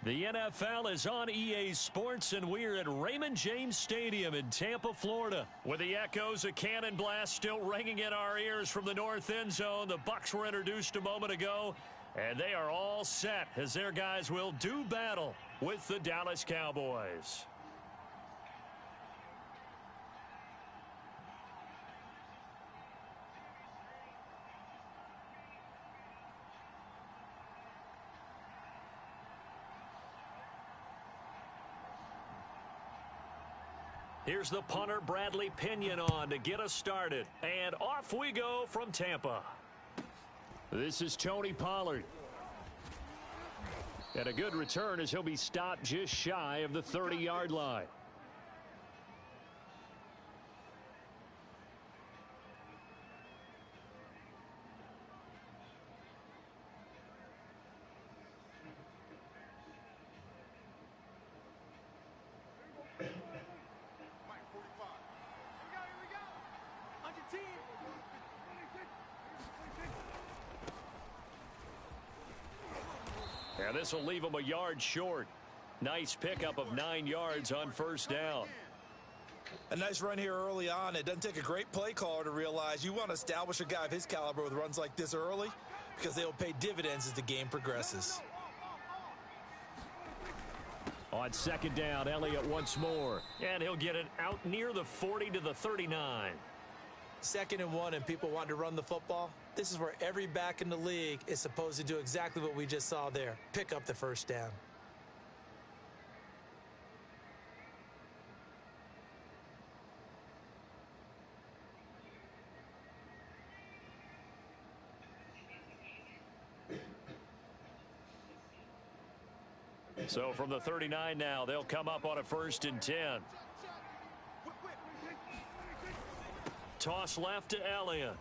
The NFL is on EA Sports, and we're at Raymond James Stadium in Tampa, Florida. With the echoes of cannon blast still ringing in our ears from the north end zone, the Bucs were introduced a moment ago, and they are all set as their guys will do battle with the Dallas Cowboys. Here's the punter, Bradley Pinion, on to get us started. And off we go from Tampa. This is Tony Pollard. And a good return as he'll be stopped just shy of the 30-yard line. And this will leave him a yard short. Nice pickup of 9 yards on first down. A nice run here early on. It doesn't take a great play caller to realize you want to establish a guy of his caliber with runs like this early because they will pay dividends as the game progresses. On second down, Elliott once more. And he'll get it out near the 40 to the 39. 2nd and 1 and people want to run the football. This is where every back in the league is supposed to do exactly what we just saw there. Pick up the first down. So from the 39 now, they'll come up on a 1st and 10. Toss left to Elliott.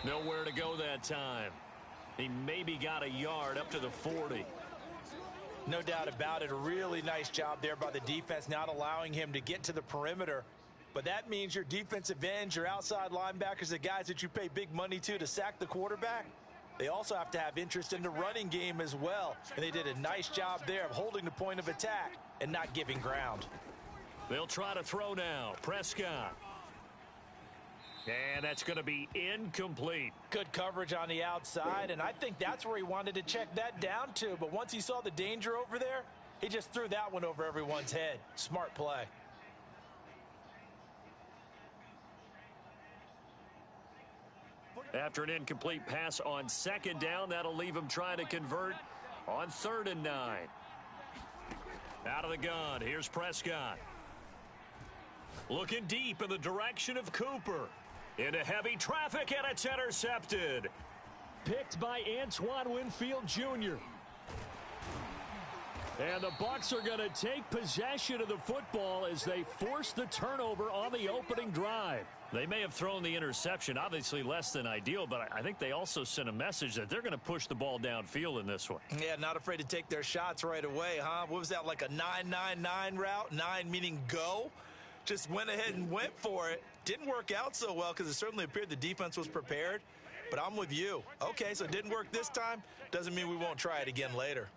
Nowhere to go that time. He maybe got a yard up to the 40. No doubt about it. A really nice job there by the defense, not allowing him to get to the perimeter. But that means your defensive ends, your outside linebackers, the guys that you pay big money to sack the quarterback, they also have to have interest in the running game as well. And they did a nice job there of holding the point of attack and not giving ground. They'll try to throw now. Prescott. And that's going to be incomplete. Good coverage on the outside, and I think that's where he wanted to check that down to. But once he saw the danger over there, he just threw that one over everyone's head. Smart play. After an incomplete pass on 2nd down, that'll leave him trying to convert on 3rd and 9. Out of the gun, here's Prescott. Looking deep in the direction of Cooper. Into heavy traffic, and it's intercepted. Picked by Antoine Winfield Jr. And the Bucs are going to take possession of the football as they force the turnover on the opening drive. They may have thrown the interception, obviously less than ideal, but I think they also sent a message that they're going to push the ball downfield in this one. Yeah, not afraid to take their shots right away, huh? What was that, like a 9-9-9 route? 9 meaning go? Just went ahead and went for it. Didn't work out so well because it certainly appeared the defense was prepared. But I'm with you. Okay, so it didn't work this time. Doesn't mean we won't try it again later.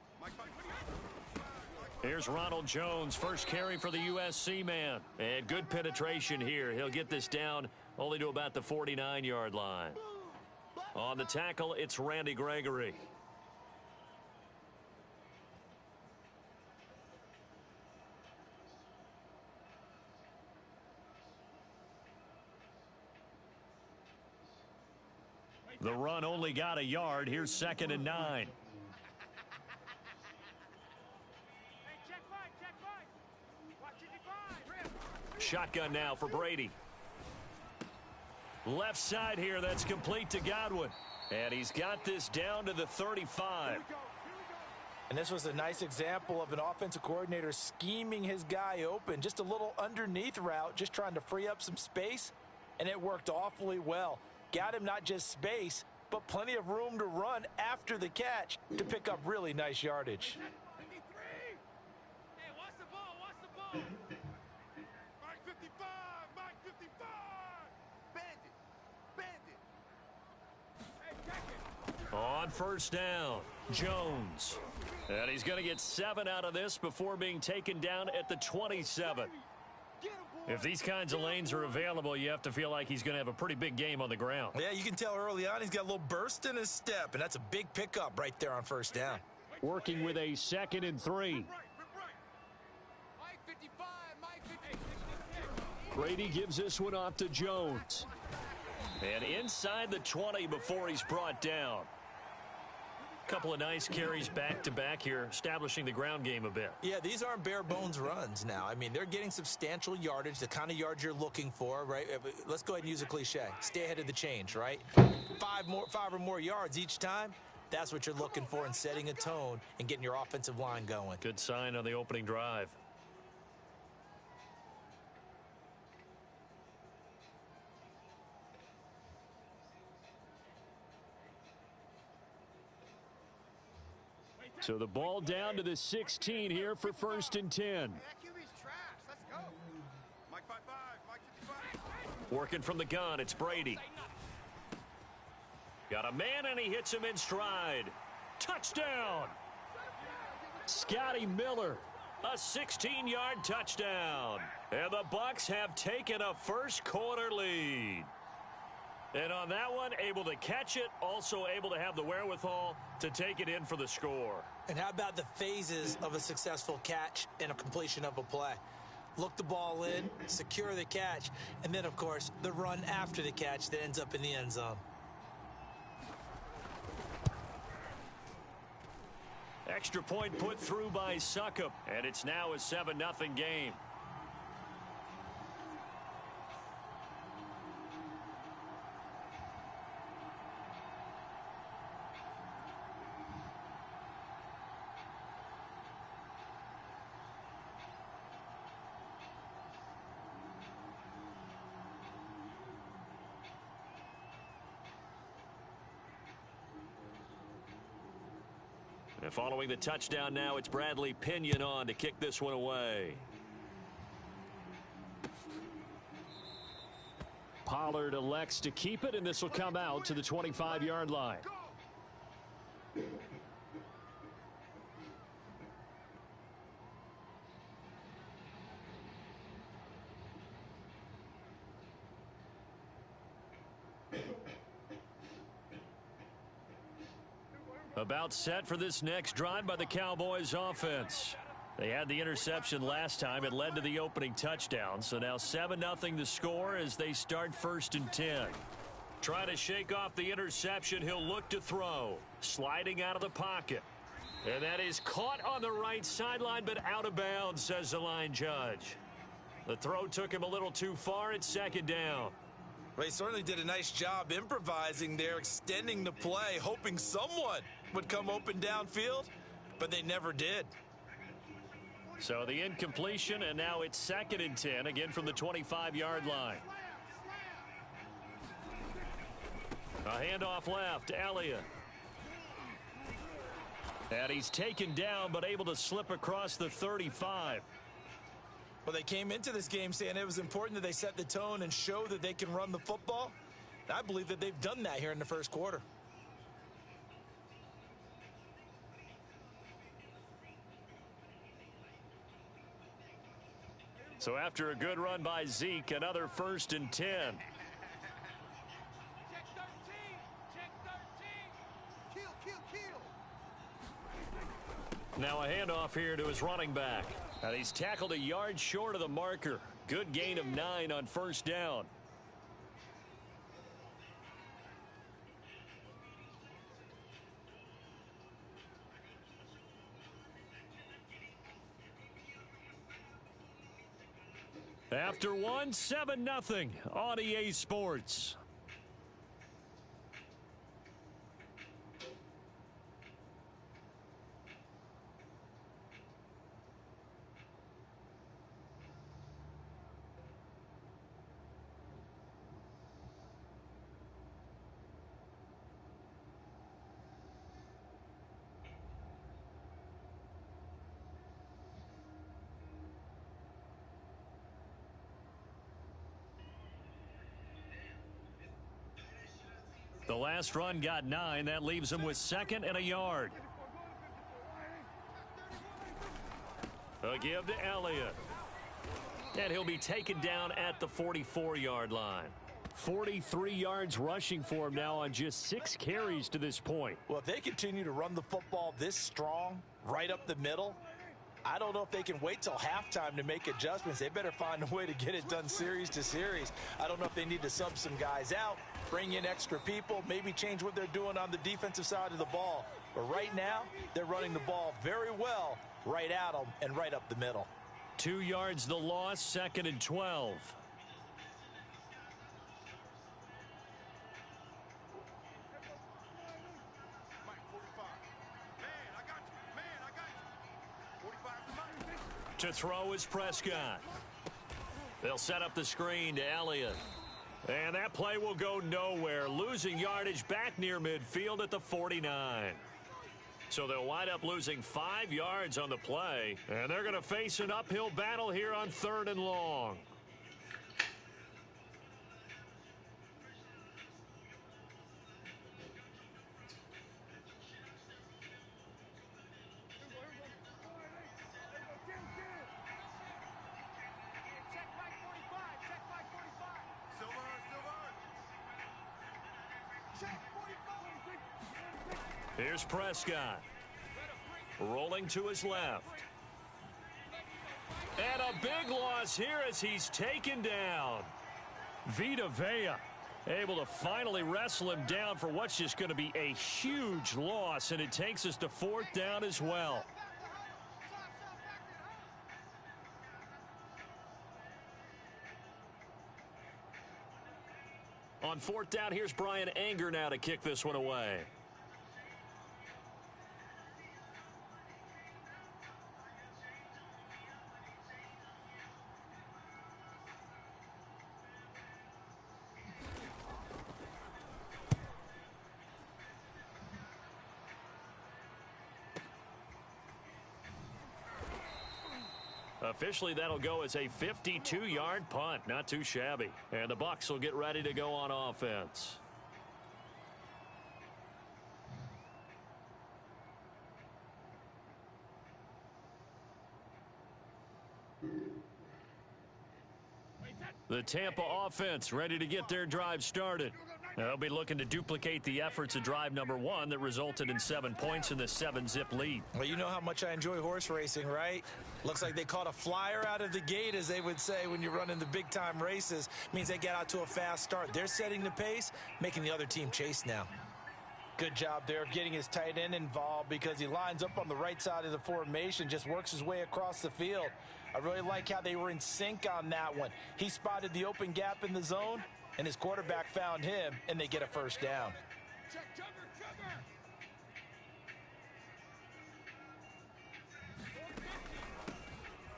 Here's Ronald Jones, first carry for the USC man. And good penetration here. He'll get this down only to about the 49-yard line. On the tackle, it's Randy Gregory. The run only got a yard. Here's 2nd and 9. Shotgun now for Brady. Left side here, that's complete to Godwin. And he's got this down to the 35. And this was a nice example of an offensive coordinator scheming his guy open. Just a little underneath route, just trying to free up some space. And it worked awfully well. Got him not just space, but plenty of room to run after the catch to pick up really nice yardage. Hey, watch the ball, watch the ball. Mike 55, Mike 55. Bandit. Hey, check it. On first down, Jones. And he's going to get 7 out of this before being taken down at the 27. If these kinds of lanes are available, you have to feel like he's going to have a pretty big game on the ground. Yeah, you can tell early on he's got a little burst in his step, and that's a big pickup right there on first down. Working with a 2nd and 3. Brady gives this one off to Jones. And inside the 20 before he's brought down. Couple of nice carries back-to-back here, establishing the ground game a bit. Yeah, these aren't bare-bones runs now. I mean, they're getting substantial yardage, the kind of yards you're looking for, right? Let's go ahead and use a cliche. Stay ahead of the change, right? 5 or more yards each time. That's what you're looking for in setting a tone and getting your offensive line going. Good sign on the opening drive. So the ball down to the 16 here for 1st and 10. That QB's trash. Let's go. Mike 5-5, Mike 55. Working from the gun, it's Brady. Got a man, and he hits him in stride. Touchdown! Scotty Miller, a 16-yard touchdown. And the Bucs have taken a first-quarter lead. And on that one, able to catch it, also able to have the wherewithal to take it in for the score. And how about the phases of a successful catch and a completion of a play? Look the ball in, secure the catch, and then, of course, the run after the catch that ends up in the end zone. Extra point put through by Succop, and it's now a 7-0 game. And following the touchdown now, it's Bradley Pinion on to kick this one away. Pollard elects to keep it, and this will come out to the 25-yard line. About set for this next drive by the Cowboys offense. They had the interception last time. It led to the opening touchdown. So now 7-0 the score as they start 1st and 10. Trying to shake off the interception. He'll look to throw. Sliding out of the pocket. And that is caught on the right sideline, but out of bounds, says the line judge. The throw took him a little too far. It's 2nd down. Well, he certainly did a nice job improvising there, extending the play, hoping someone would come open downfield, but they never did. So the incompletion, and now it's 2nd and 10, again from the 25-yard line. A handoff left, Elliott. And he's taken down, but able to slip across the 35. Well, they came into this game saying it was important that they set the tone and show that they can run the football. I believe that they've done that here in the first quarter. So after a good run by Zeke, another 1st and 10. Check 13. Check 13. Kill. Now a handoff here to his running back. And he's tackled a yard short of the marker. Good gain of 9 on 1st down. After one, 7-0 on EA Sports. The last run got 9. That leaves him with 2nd and a yard. A give to Elliott. And he'll be taken down at the 44-yard line. 43 yards rushing for him now on just 6 carries to this point. Well, if they continue to run the football this strong, right up the middle, I don't know if they can wait till halftime to make adjustments. They better find a way to get it done series to series. I don't know if they need to sub some guys out, bring in extra people, maybe change what they're doing on the defensive side of the ball. But right now, they're running the ball very well right at them and right up the middle. 2 yards the loss, 2nd and 12. To throw is Prescott. They'll set up the screen to Elliott. And that play will go nowhere, losing yardage back near midfield at the 49. So they'll wind up losing 5 yards on the play, and they're going to face an uphill battle here on 3rd and long. Here's Prescott. Rolling to his left. And a big loss here as he's taken down. Vita Vea able to finally wrestle him down for what's just going to be a huge loss, and it takes us to 4th down as well. On 4th down, here's Brian Anger now to kick this one away. Officially, that'll go as a 52-yard punt. Not too shabby. And the Bucs will get ready to go on offense. The Tampa offense ready to get their drive started. They'll be looking to duplicate the efforts of drive number 1 that resulted in 7 points in the 7-zip lead. Well, you know how much I enjoy horse racing, right? Looks like they caught a flyer out of the gate, as they would say when you're running the big-time races. Means they get out to a fast start. They're setting the pace, making the other team chase now. Good job there of getting his tight end involved, because he lines up on the right side of the formation, just works his way across the field. I really like how they were in sync on that one. He spotted the open gap in the zone, and his quarterback found him, and they get a first down.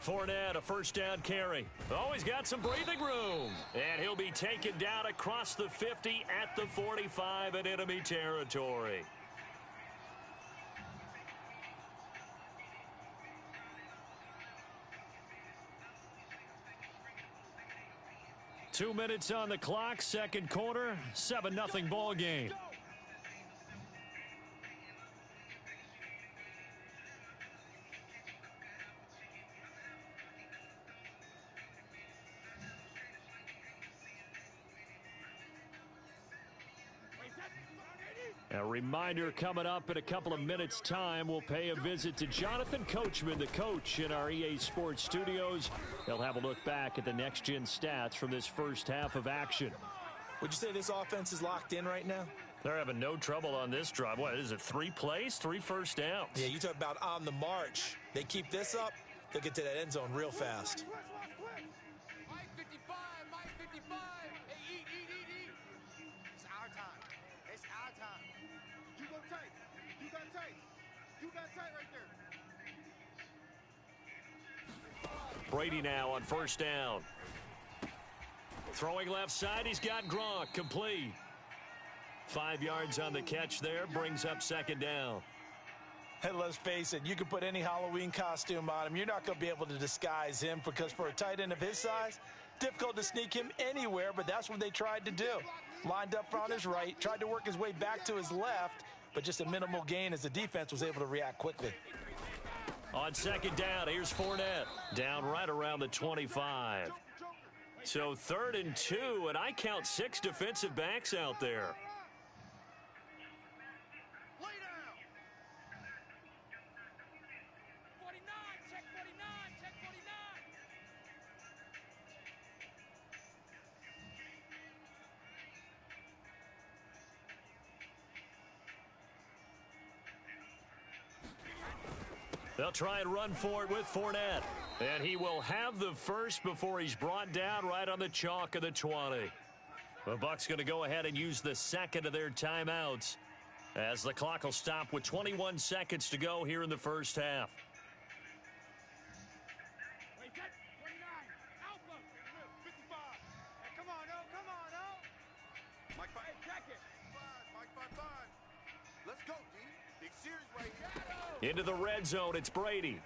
Fournette, a first down carry. Oh, he's got some breathing room. And he'll be taken down across the 50 at the 45 in enemy territory. Two minutes on the clock, second quarter, 7-0 ball game. A reminder, coming up in a couple of minutes' time, we'll pay a visit to Jonathan Coachman, the coach in our EA Sports studios. They'll have a look back at the next-gen stats from this first half of action. Would you say this offense is locked in right now? They're having no trouble on this drive. What is it, 3 plays, 3 first downs? Yeah, you talk about on the march. They keep this up, they'll get to that end zone real fast. Mike 55, Mike 55. Hey, eat. It's our time. It's our time. You go tight. You got tight. You got tight right there. Brady now on first down. Throwing left side, he's got Gronk, complete. 5 yards on the catch there, brings up second down. Hey, let's face it, you can put any Halloween costume on him. You're not going to be able to disguise him, because for a tight end of his size, difficult to sneak him anywhere, but that's what they tried to do. Lined up on his right, tried to work his way back to his left, but just a minimal gain as the defense was able to react quickly. On second down, here's Fournette. Down right around the 25. So 3rd and 2, and I count 6 defensive backs out there. They'll try and run for it with Fournette. And he will have the first before he's brought down right on the chalk of the 20. The Bucs going to go ahead and use the second of their timeouts as the clock will stop with 21 seconds to go here in the first half. Let's go, D. Big series right here. Into the red zone, it's Brady.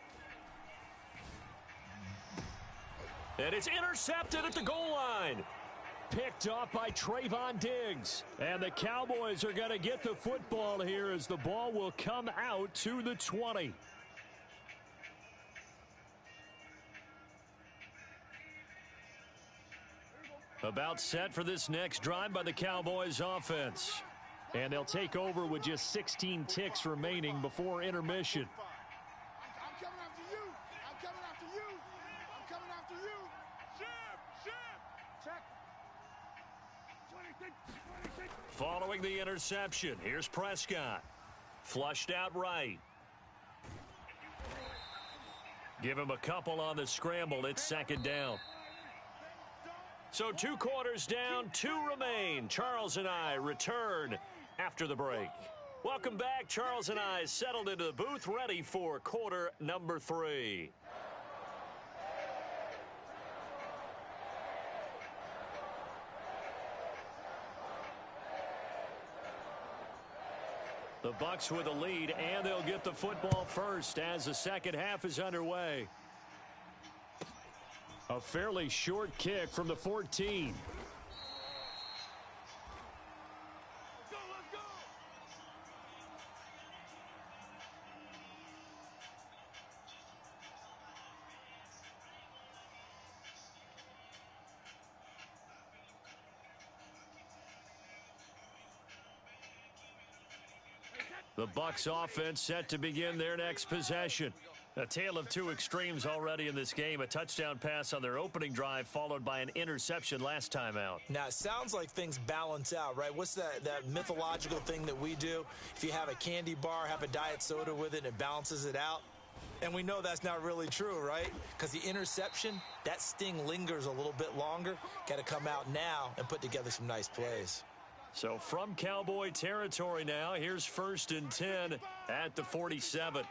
And it's intercepted at the goal line. Picked off by Trayvon Diggs. And the Cowboys are going to get the football here as the ball will come out to the 20. About set for this next drive by the Cowboys offense. And they'll take over with just 16 ticks remaining before intermission. I'm coming after you. I'm coming after you. I'm coming after you. Ship. Check. 26. Following the interception, here's Prescott. Flushed out right. Give him a couple on the scramble. It's second down. So 2 quarters down, 2 remain. Charles and I return after the break. Welcome back. Charles and I settled into the booth, ready for quarter number 3. The Bucs with a lead, and they'll get the football first as the second half is underway. A fairly short kick from the 14. The Bucs offense set to begin their next possession. A tale of 2 extremes already in this game. A touchdown pass on their opening drive followed by an interception last time out. Now, it sounds like things balance out, right? What's that mythological thing that we do? If you have a candy bar, have a diet soda with it, and it balances it out. And we know that's not really true, right? Because the interception, that sting lingers a little bit longer. Got to come out now and put together some nice plays. So from Cowboy territory now, here's 1st and 10 at the 47.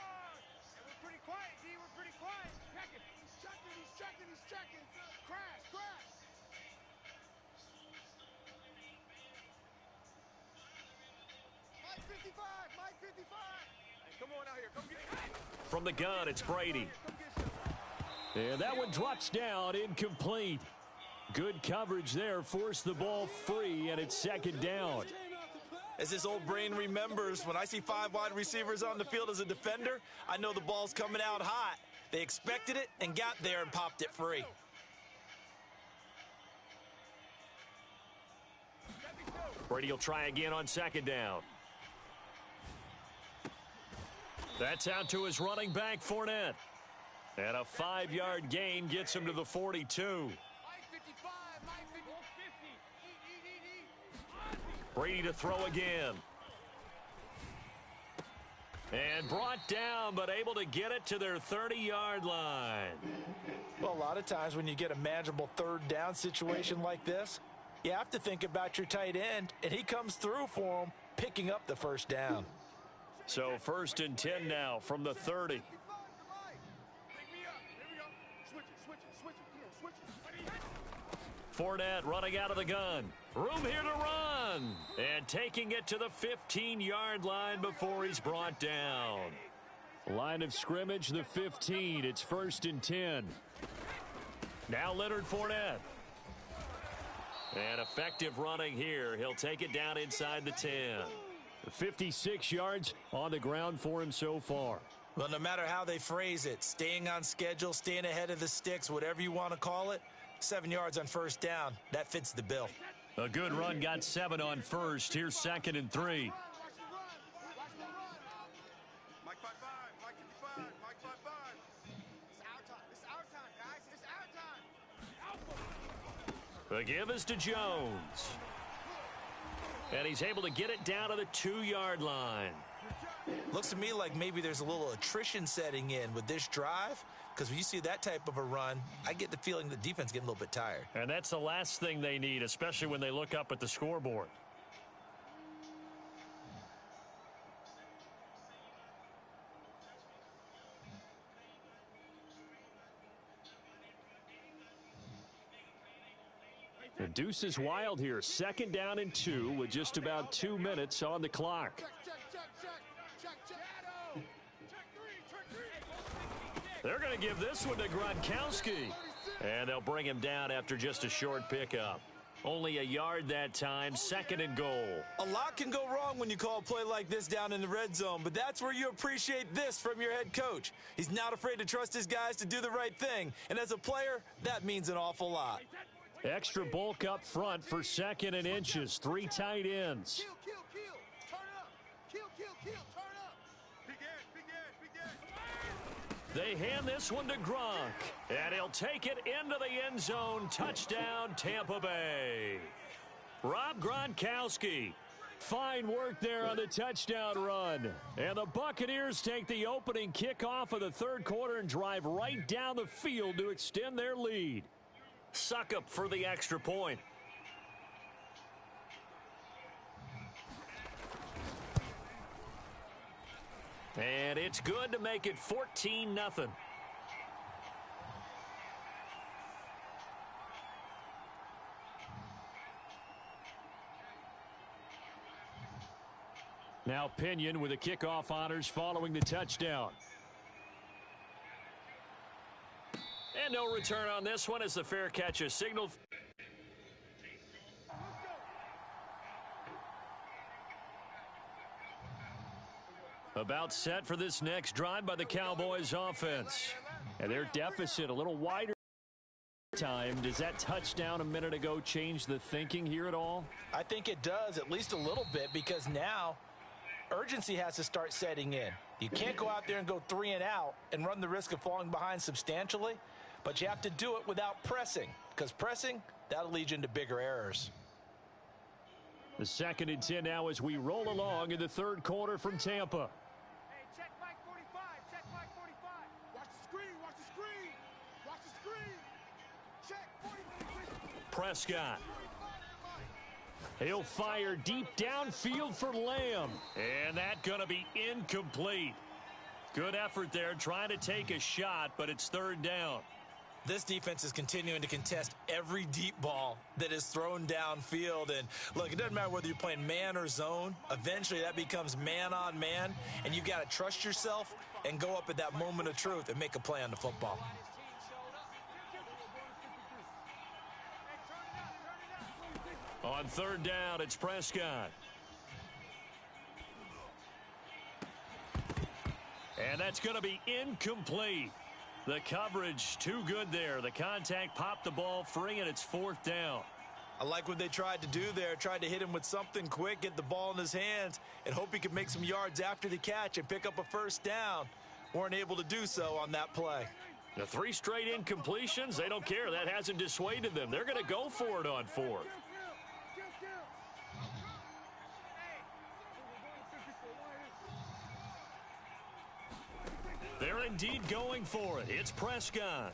From the gun, it's Brady. And that one drops down, incomplete. Good coverage there, forced the ball free, and it's second down. As this old brain remembers, when I see 5 wide receivers on the field as a defender, I know the ball's coming out hot. They expected it and got there and popped it free. Brady will try again on second down. That's out to his running back, Fournette. And a 5-yard gain gets him to the 42. Brady to throw again. And brought down, but able to get it to their 30-yard line. Well, a lot of times when you get a manageable 3rd down situation like this, you have to think about your tight end, and he comes through for him, picking up the first down. So 1st and 10 now from the 30. Fournette running out of the gun. Room here to run. And taking it to the 15-yard line before he's brought down. Line of scrimmage, the 15. It's 1st and 10. Now Leonard Fournette. And effective running here. He'll take it down inside the 10. 56 yards on the ground for him so far. Well, no matter how they phrase it, staying on schedule, staying ahead of the sticks, whatever you want to call it, 7 yards on first down, that fits the bill. A good run got 7 on first. Here's 2nd and 3. Mike 5-5, Mike 55, Mike 5-5. It's our time. It's our time, guys. It's our time. The give is to Jones. And he's able to get it down to the 2-yard line. Looks to me like maybe there's a little attrition setting in with this drive, because when you see that type of a run, I get the feeling the defense getting a little bit tired. And that's the last thing they need, especially when they look up at the scoreboard. The deuce is wild here. 2nd down and 2 with just about 2 minutes on the clock. They're going to give this one to Gronkowski. And they'll bring him down after just a short pickup. Only a yard that time, 2nd and goal. A lot can go wrong when you call a play like this down in the red zone, but that's where you appreciate this from your head coach. He's not afraid to trust his guys to do the right thing. And as a player, that means an awful lot. Extra bulk up front for 2nd and inches. 3 tight ends. Kill. Turn up. Kill. Turn up. Big end. They hand this one to Gronk. And he'll take it into the end zone. Touchdown, Tampa Bay. Rob Gronkowski. Fine work there on the touchdown run. And the Buccaneers take the opening kickoff of the 3rd quarter and drive right down the field to extend their lead. Suck up for the extra point. And it's good to make it 14-0. Now Pinion with the kickoff honors following the touchdown. And no return on this one as the fair catch is signaled. About set for this next drive by the Cowboys offense. And their deficit a little wider time. Does that touchdown a minute ago change the thinking here at all? I think it does, at least a little bit, because now urgency has to start setting in. You can't go out there and go 3 and out and run the risk of falling behind substantially, but you have to do it without pressing, because pressing, that'll lead you into bigger errors. The 2nd and 10 now as we roll along in the 3rd quarter from Tampa. Hey, check Mike 45. Check Mike 45. Watch the screen. Watch the screen. Watch the screen. Check 45. Prescott. He'll fire deep downfield for Lamb. And that's going to be incomplete. Good effort there trying to take a shot, but it's 3rd down. This defense is continuing to contest every deep ball that is thrown downfield. And look, it doesn't matter whether you're playing man or zone. Eventually that becomes man on man, and you've got to trust yourself and go up at that moment of truth and make a play on the football. On 3rd down, it's Prescott. And that's going to be incomplete. The coverage too good there. The contact popped the ball free, and it's 4th down. I like what they tried to do there. Tried to hit him with something quick, get the ball in his hands, and hope he could make some yards after the catch and pick up a 1st down. Weren't able to do so on that play. The 3 straight incompletions, they don't care. That hasn't dissuaded them. They're going to go for it on 4th. They're indeed going for it. It's Prescott.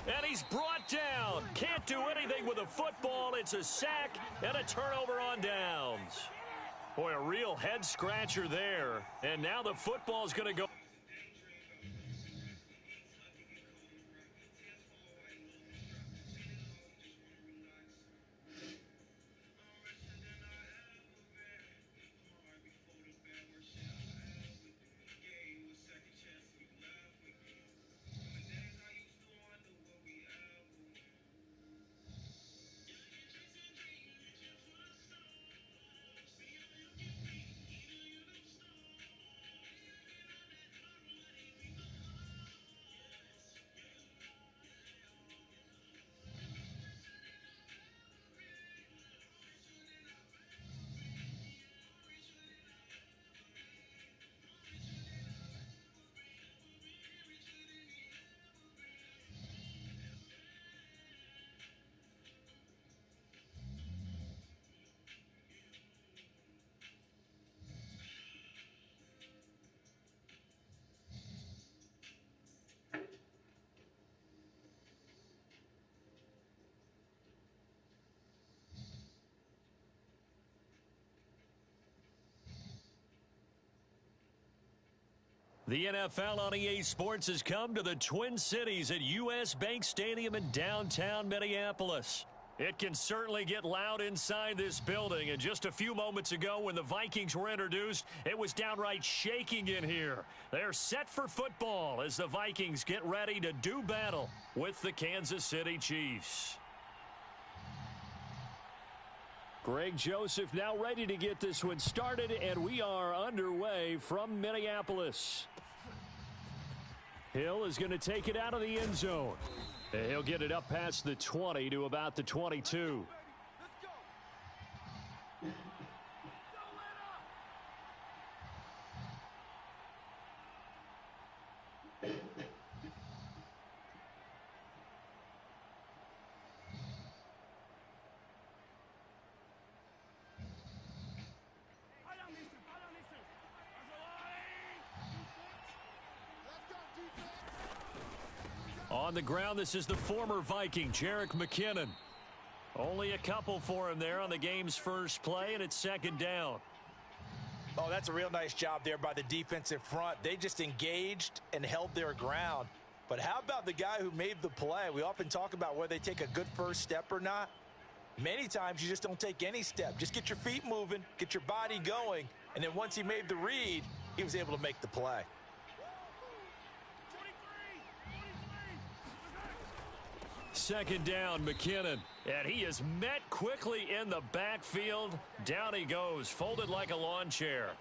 And he's brought down. Can't do anything with a football. It's a sack and a turnover on downs. Boy, a real head scratcher there. And now the football's going to go. The NFL on EA Sports has come to the Twin Cities at US Bank Stadium in downtown Minneapolis. It can certainly get loud inside this building, and just a few moments ago when the Vikings were introduced, it was downright shaking in here. They're set for football as the Vikings get ready to do battle with the Kansas City Chiefs. Greg Joseph now ready to get this one started, and we are underway from Minneapolis. Hill is going to take it out of the end zone. He'll get it up past the 20 to about the 22. On the ground, this is the former Viking, Jerick McKinnon. Only a couple for him there on the game's first play, and it's second down. Oh, that's a real nice job there by the defensive front. They just engaged and held their ground. But how about the guy who made the play? We often talk about whether they take a good first step or not. Many times you just don't take any step. Just get your feet moving, get your body going, and then once he made the read, he was able to make the play. Second down, McKinnon. And he is met quickly in the backfield. Down he goes, folded like a lawn chair.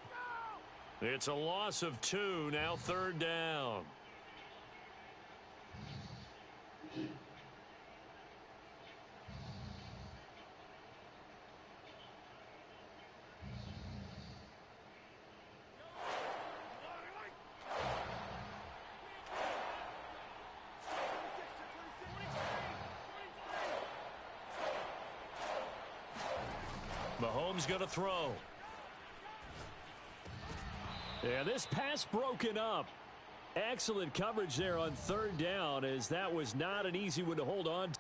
It's a loss of 2, now third down. Mahomes going to throw. And this pass broken up. Excellent coverage there on third down, as that was not an easy one to hold on to.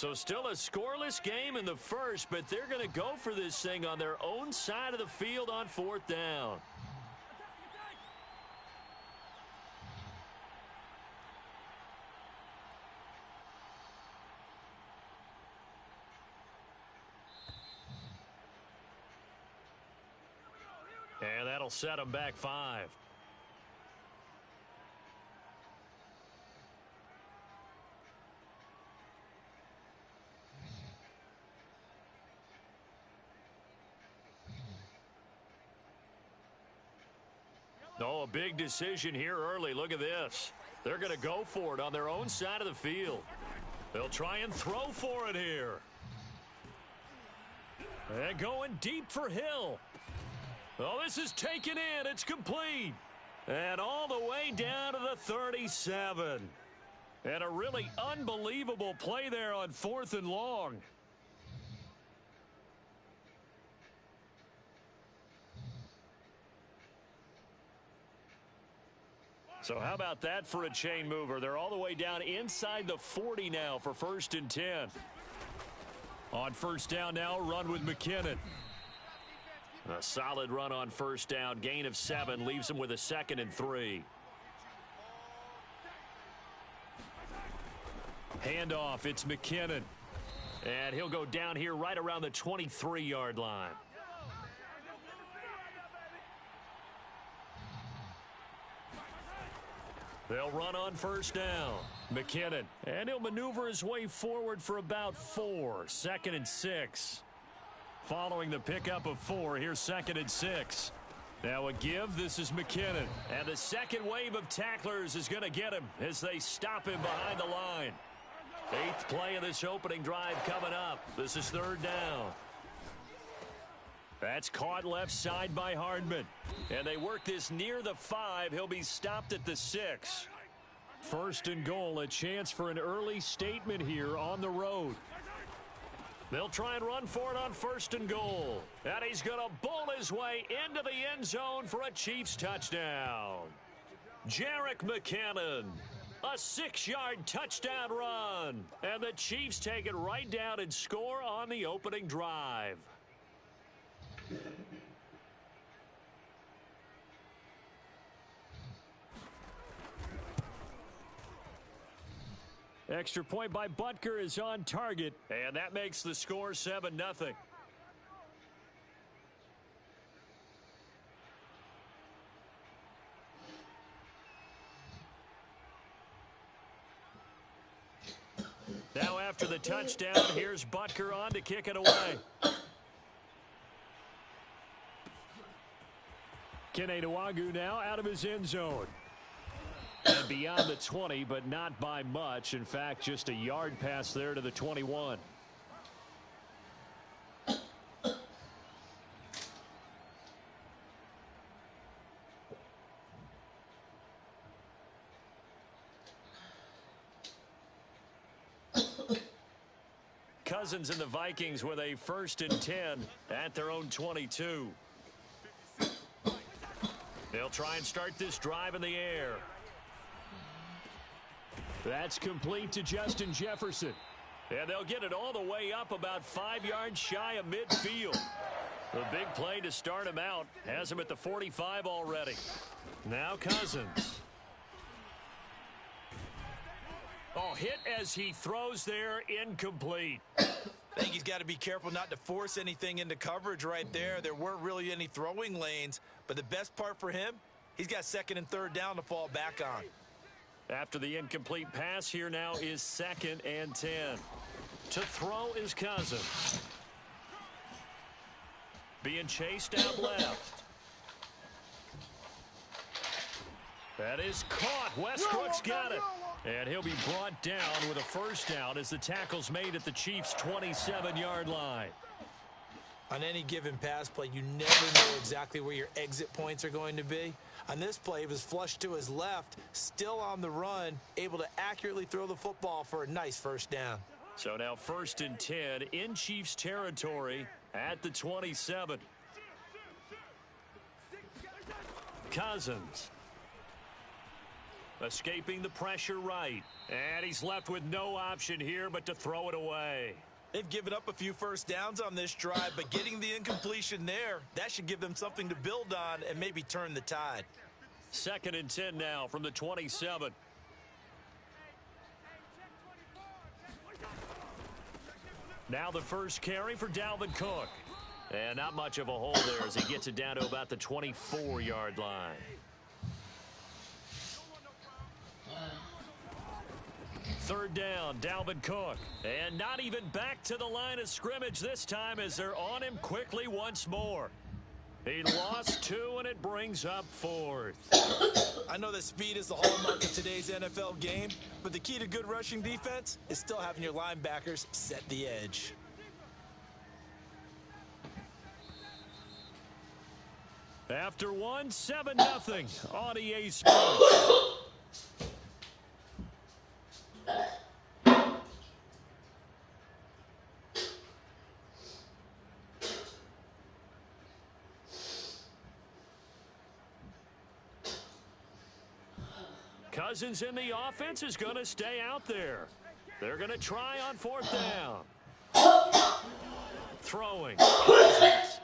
So still a scoreless game in the first, but they're going to go for this thing on their own side of the field on 4th down. And that'll set them back 5. Oh, a big decision here early. Look at this. They're going to go for it on their own side of the field. They'll try and throw for it here. And going deep for Hill. Oh, this is taken in. It's complete. And all the way down to the 37. And a really unbelievable play there on 4th and long. So how about that for a chain mover? They're all the way down inside the 40 now for 1st and 10. On 1st down now, run with McKinnon. A solid run on 1st down. Gain of 7 leaves him with a 2nd and 3. Handoff, it's McKinnon. And he'll go down here right around the 23-yard line. They'll run on 1st down. McKinnon. And he'll maneuver his way forward for about 4. 2nd and 6. Following the pickup of 4, here's 2nd and 6. Now a give. This is McKinnon. And the second wave of tacklers is going to get him as they stop him behind the line. 8th play of this opening drive coming up. This is 3rd down. That's caught left side by Hardman. And they work this near the 5. He'll be stopped at the 6. 1st and goal, a chance for an early statement here on the road. They'll try and run for it on 1st and goal. And he's going to bowl his way into the end zone for a Chiefs touchdown. Jerick McKinnon. A 6-yard touchdown run. And the Chiefs take it right down and score on the opening drive. Extra point by Butker is on target, and that makes the score 7-0. Now after the touchdown, here's Butker on to kick it away. Keneduagu now out of his end zone. And beyond the 20, but not by much. In fact, just a yard pass there to the 21. Cousins and the Vikings with a 1st and 10 at their own 22. They'll try and start this drive in the air. That's complete to Justin Jefferson. And they'll get it all the way up about 5 yards shy of midfield. The big play to start him out has him at the 45 already. Now Cousins. Oh, hit as he throws there, incomplete. I think he's got to be careful not to force anything into coverage right there. There weren't really any throwing lanes, but the best part for him, he's got 2nd and 3rd down to fall back on. After the incomplete pass, here now is 2nd and 10. To throw is Cousins. Being chased out left. That is caught. Westbrook's got it. And he'll be brought down with a 1st down as the tackle's made at the Chiefs' 27-yard line. On any given pass play, you never know exactly where your exit points are going to be. On this play, he was flushed to his left, still on the run, able to accurately throw the football for a nice 1st down. So now 1st and 10 in Chiefs territory at the 27. Escaping the pressure right. And he's left with no option here but to throw it away. They've given up a few first downs on this drive, but getting the incompletion there, that should give them something to build on and maybe turn the tide. 2nd and 10 now from the 27. Now the first carry for Dalvin Cook. And not much of a hole there as he gets it down to about the 24-yard line. Third down, Dalvin Cook. And not even back to the line of scrimmage this time as they're on him quickly once more. He lost 2, and it brings up 4th. I know that speed is the hallmark of today's NFL game, but the key to good rushing defense is still having your linebackers set the edge. After 7-0 on EA Sports. Cousins in the offense is going to stay out there. They're going to try on 4th down. Throwing. Cousins.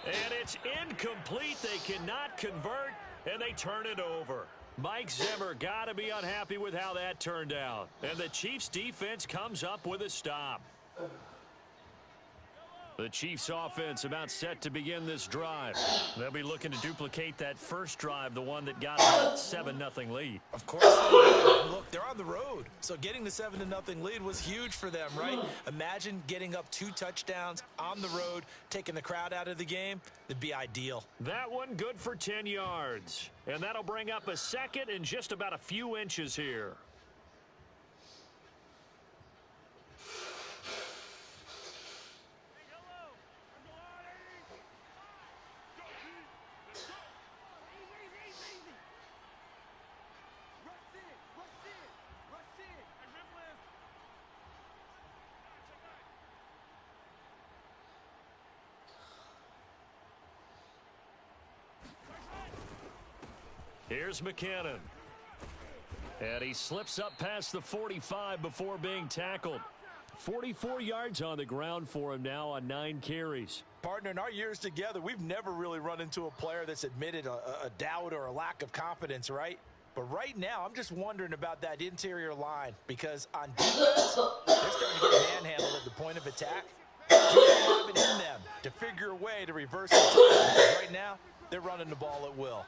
And it's incomplete. They cannot convert, and they turn it over. Mike Zimmer got to be unhappy with how that turned out. And the Chiefs' defense comes up with a stop. The Chiefs' offense about set to begin this drive. They'll be looking to duplicate that first drive, the one that got that 7-0 lead. Of course they will. Look, they're on the road, so getting the 7-0 lead was huge for them, right? Imagine getting up 2 touchdowns on the road, taking the crowd out of the game. That'd be ideal. That one good for 10 yards. And that'll bring up a 2nd and just about a few inches here. Here's McKinnon. And he slips up past the 45 before being tackled. 44 yards on the ground for him now on 9 carries. Partner, in our years together, we've never really run into a player that's admitted a doubt or a lack of confidence, right? But right now, I'm just wondering about that interior line because on defense, they're starting to get manhandled at the point of attack. Do they have it in them to figure a way to reverse the tide? Because right now, they're running the ball at will.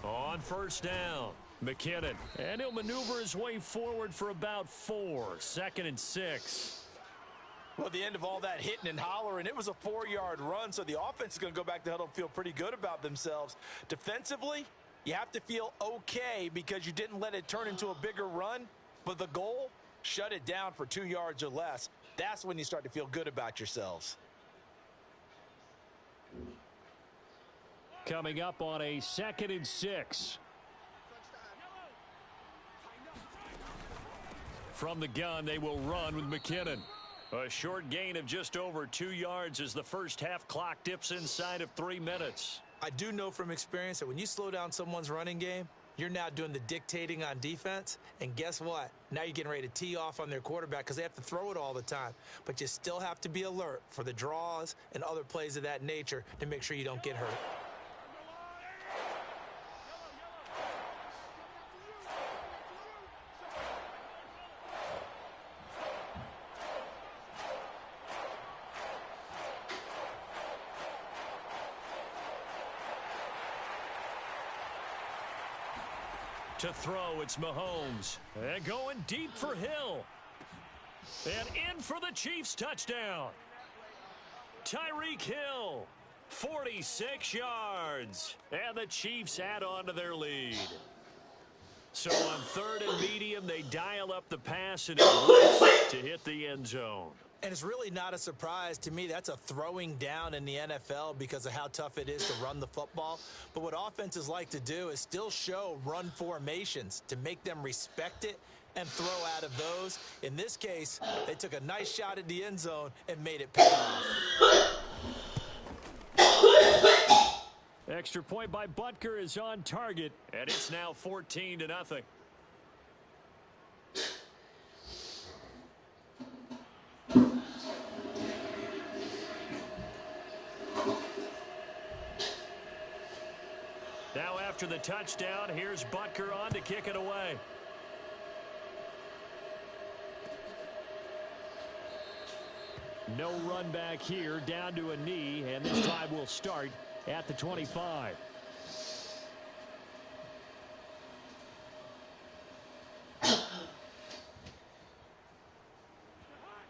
On 1st down, McKinnon. And he'll maneuver his way forward for about 4. 2nd and 6. Well, at the end of all that hitting and hollering, it was a 4-yard run, so the offense is going to go back to huddle and feel pretty good about themselves. Defensively, you have to feel okay because you didn't let it turn into a bigger run, but the goal, shut it down for 2 yards or less. That's when you start to feel good about yourselves. Coming up on a 2nd and 6. From the gun, they will run with McKinnon. A short gain of just over 2 yards as the first half clock dips inside of 3 minutes. I do know from experience that when you slow down someone's running game, you're now doing the dictating on defense. And guess what? Now you're getting ready to tee off on their quarterback because they have to throw it all the time. But you still have to be alert for the draws and other plays of that nature to make sure you don't get hurt. To throw, it's Mahomes. And going deep for Hill. And in for the Chiefs touchdown. Tyreek Hill, 46 yards. And the Chiefs add on to their lead. So on 3rd and medium, they dial up the pass and it looks to hit the end zone. And it's really not a surprise to me. That's a throwing down in the NFL because of how tough it is to run the football. But what offenses like to do is still show run formations to make them respect it and throw out of those. In this case, they took a nice shot at the end zone and made it pay off. extra point by Butker is on target, and it's now 14-0. Now after the touchdown, here's Butker on to kick it away. No run back here, down to a knee, and this drive will start at the 25.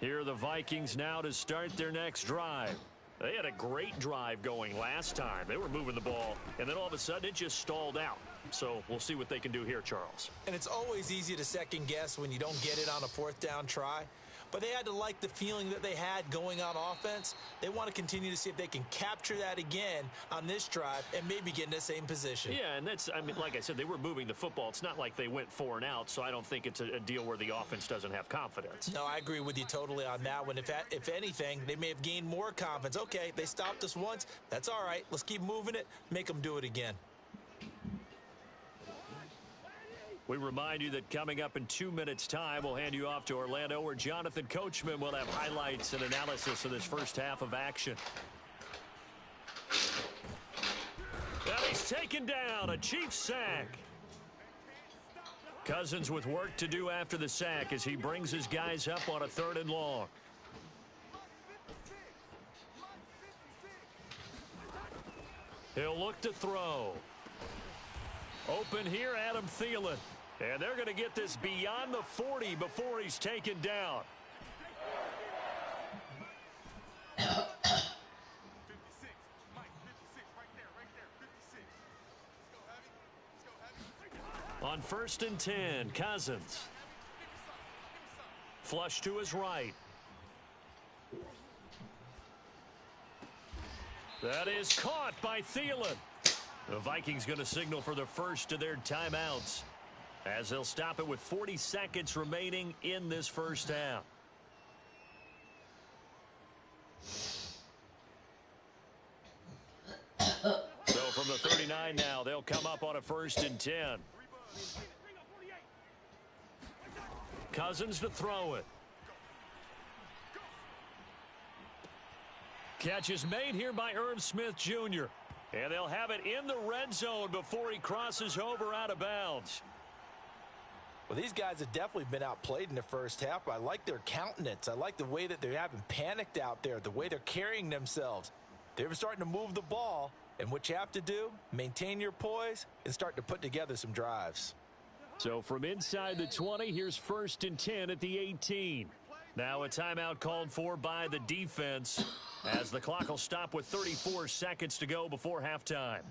Here are the Vikings now to start their next drive. They had a great drive going last time. They were moving the ball, and then all of a sudden it just stalled out. So we'll see what they can do here, Charles. And it's always easy to second guess when you don't get it on a fourth down try. But they had to like the feeling that they had going on offense. They want to continue to see if they can capture that again on this drive and maybe get in the same position. Yeah, and that's, I mean, like I said, they were moving the football. It's not like they went 4 and out, so I don't think it's a deal where the offense doesn't have confidence. No, I agree with you totally on that one. If anything, they may have gained more confidence. Okay, they stopped us once. That's all right. Let's keep moving it. Make them do it again. We remind you that coming up in 2 minutes' time, we'll hand you off to Orlando, where Jonathan Coachman will have highlights and analysis of this first half of action. And he's taken down, a Chiefs sack. Cousins with work to do after the sack as he brings his guys up on a 3rd and long. He'll look to throw. Open here, Adam Thielen. And they're going to get this beyond the 40 before he's taken down. 56. Mike, 56. Right there. 56. Let's go, heavy. On 1st and 10, Cousins. Flush to his right. That is caught by Thielen. The Vikings going to signal for the first of their timeouts, as they'll stop it with 40 seconds remaining in this first half. So from the 39 now, they'll come up on a 1st and 10. Cousins to throw it. Catch is made here by Irv Smith Jr. And they'll have it in the red zone before he crosses over out of bounds. Well, these guys have definitely been outplayed in the first half. I like their countenance. I like the way that they haven't panicked out there, the way they're carrying themselves. They're starting to move the ball, and what you have to do, maintain your poise and start to put together some drives. So from inside the 20, here's 1st and 10 at the 18. Now a timeout called for by the defense, as the clock will stop with 34 seconds to go before halftime.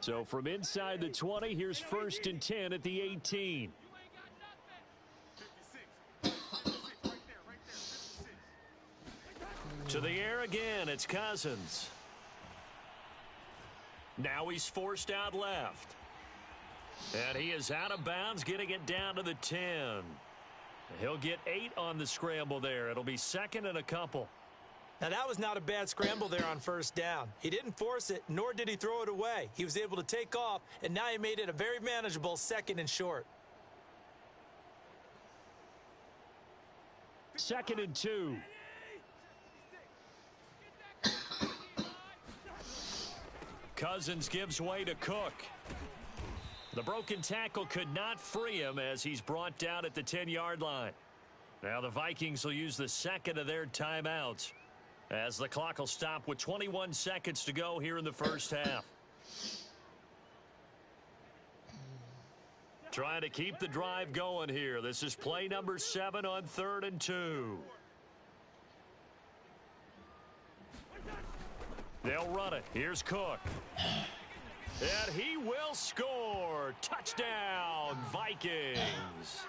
So from inside the 20, here's 1st and 10 at the 18. To the air again, it's Cousins. Now he's forced out left. And he is out of bounds, getting it down to the 10. He'll get 8 on the scramble there. It'll be 2nd and a couple. Now, that was not a bad scramble there on 1st down. He didn't force it, nor did he throw it away. He was able to take off, and now he made it a very manageable 2nd and short. 2nd and 2. Cousins gives way to Cook. The broken tackle could not free him as he's brought down at the 10-yard line. Now the Vikings will use the 2nd of their timeouts, as the clock will stop with 21 seconds to go here in the first half. Trying to keep the drive going here. This is play number 7 on 3rd and 2. They'll run it. Here's Cook. And he will score. Touchdown, Vikings.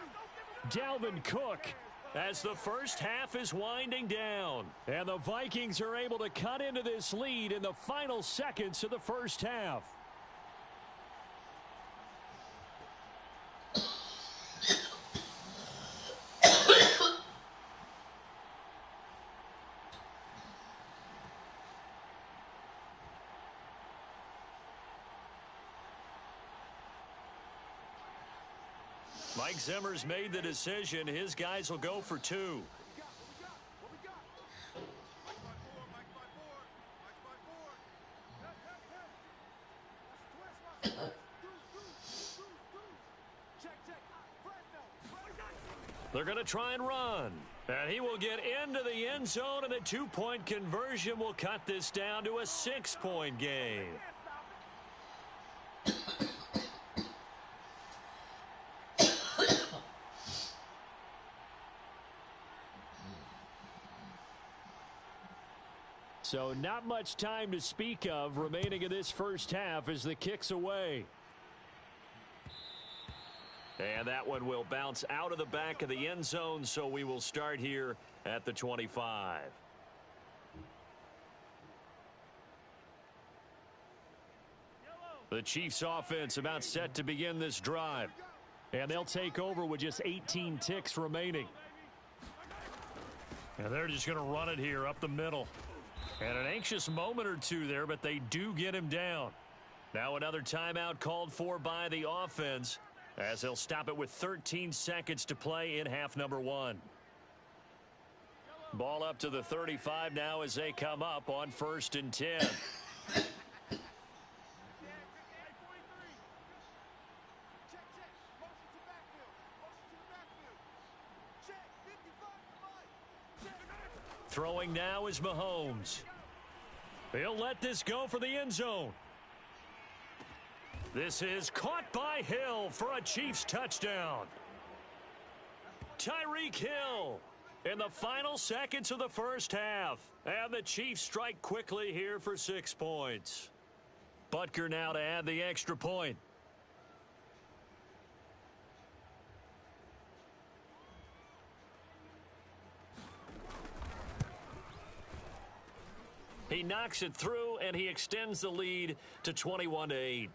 Dalvin Cook, as the first half is winding down. And the Vikings are able to cut into this lead in the final seconds of the first half. Mike Zimmer's made the decision. His guys will go for 2. They're going to try and run. And he will get into the end zone, and a 2-point conversion will cut this down to a 6-point game. So not much time to speak of remaining in this first half as the kick's away. And that one will bounce out of the back of the end zone, so we will start here at the 25. The Chiefs offense about set to begin this drive. And they'll take over with just 18 ticks remaining. And they're just going to run it here up the middle. And an anxious moment or two there, but they do get him down. Now another timeout called for by the offense, as they'll stop it with 13 seconds to play in half number 1. Ball up to the 35 now as they come up on 1st and 10. Throwing now is Mahomes. He'll let this go for the end zone. This is caught by Hill for a Chiefs touchdown. Tyreek Hill in the final seconds of the first half. And the Chiefs strike quickly here for 6 points. Butker now to add the extra point. He knocks it through, and he extends the lead to 21-8.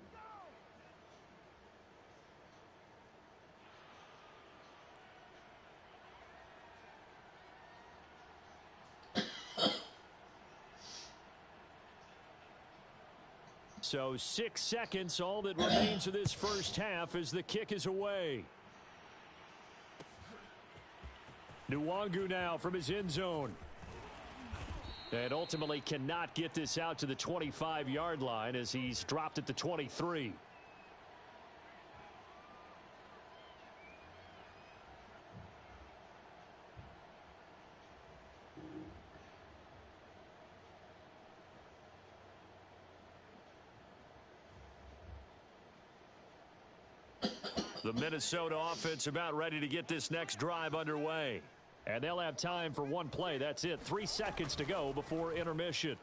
So 6 seconds, all that remains of this first half as the kick is away. Nwangu now from his end zone. And ultimately cannot get this out to the 25-yard line as he's dropped at the 23. The Minnesota offense about ready to get this next drive underway. And they'll have time for one play. That's it. 3 seconds to go before intermission.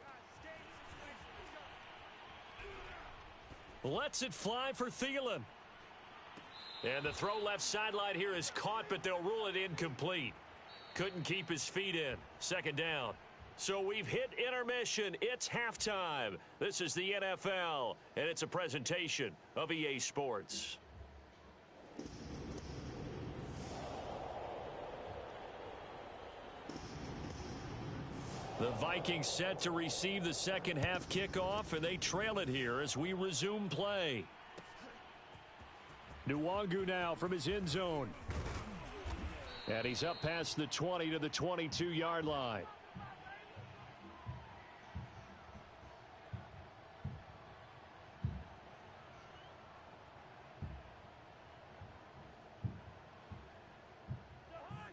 Lets it fly for Thielen. And the throw left sideline here is caught, but they'll rule it incomplete. Couldn't keep his feet in. 2nd down. So we've hit intermission. It's halftime. This is the NFL, and it's a presentation of EA Sports. The Vikings set to receive the second half kickoff, and they trail it here as we resume play. Nwangu now from his end zone. And he's up past the 20 to the 22-yard line.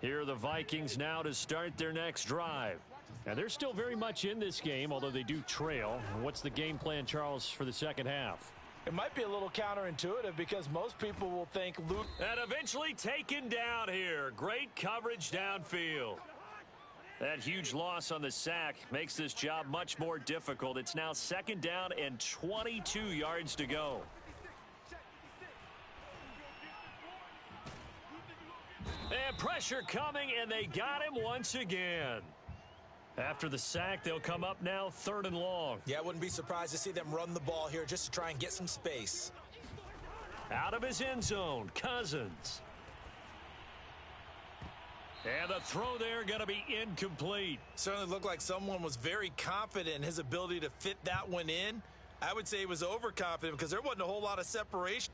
Here are the Vikings now to start their next drive. And they're still very much in this game, although they do trail. What's the game plan, Charles, for the second half? It might be a little counterintuitive because most people will think Luke. And eventually taken down here. Great coverage downfield. That huge loss on the sack makes this job much more difficult. It's now 2nd down and 22 yards to go. And pressure coming, and they got him once again. After the sack, they'll come up now 3rd and long. Yeah, I wouldn't be surprised to see them run the ball here just to try and get some space. Out of his end zone, Cousins. And the throw there going to be incomplete. Certainly looked like someone was very confident in his ability to fit that one in. I would say he was overconfident because there wasn't a whole lot of separation.